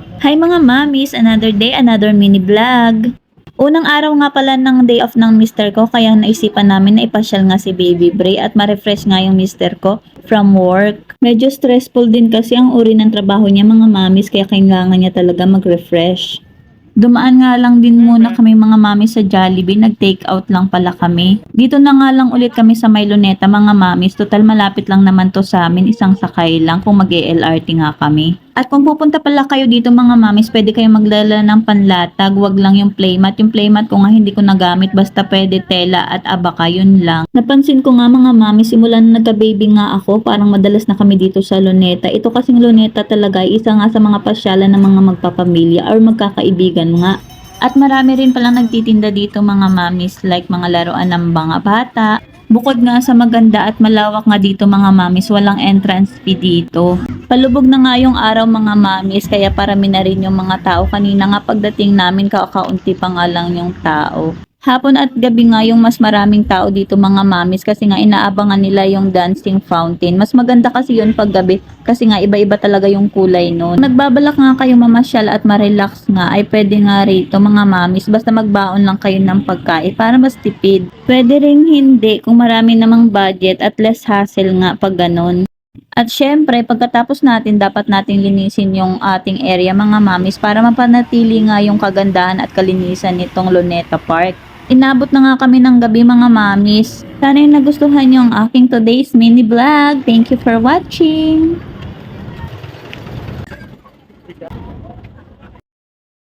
Hi mga mamis, another day, another mini vlog. Unang araw nga pala ng day off ng mister ko kaya naisipan namin na ipasyal nga si Baby Bray at ma-refresh nga yung mister ko from work. Medyo stressful din kasi ang uri ng trabaho niya mga mamis kaya kailangan niya talaga mag-refresh. Dumaan nga lang din muna kami mga mami sa Jollibee, nag-take out lang pala kami. Dito na nga lang ulit kami sa Mayloneta mga mamis, total malapit lang naman to sa amin, isang sakay lang kung mag-LRT nga kami. At kung pupunta pala kayo dito mga mamis, pwede kayong magdala ng panlatag, wag lang yung playmat. Yung playmat ko nga hindi ko nagamit, basta pwede tela at abaka, yun lang. Napansin ko nga mga mamis, simula na nagka-baby nga ako, parang madalas na kami dito sa Luneta. Ito kasing Luneta talaga, isa nga sa mga pasyalan ng mga magpapamilya or magkakaibigan nga. At marami rin palang nagtitinda dito mga mamis, like mga laruan ng mga bata. Bukod nga sa maganda at malawak nga dito mga mamis, walang entrance fee dito. Palubog na nga yung araw mga mamis, kaya parami na rin yung mga tao. Kanina nga pagdating namin, kakaunti pa nga lang yung tao. Hapon at gabi nga yung mas maraming tao dito mga mamis kasi nga inaabangan nila yung dancing fountain. Mas maganda kasi yun pag gabi kasi nga iba-iba talaga yung kulay noon. Nagbabalak nga kayo mamasyal at ma-relax nga ay pwede nga rito mga mamis, basta magbaon lang kayo ng pagkain para mas tipid. Pwede ring hindi kung marami namang budget at less hassle nga pag ganun. At syempre, pagkatapos natin, dapat nating linisin yung ating area mga mamis para mapanatili nga yung kagandahan at kalinisan nitong Luneta Park. Inabot na nga kami ng gabi mga mamis. Sana yung nagustuhan nyo ang aking today's mini vlog. Thank you for watching!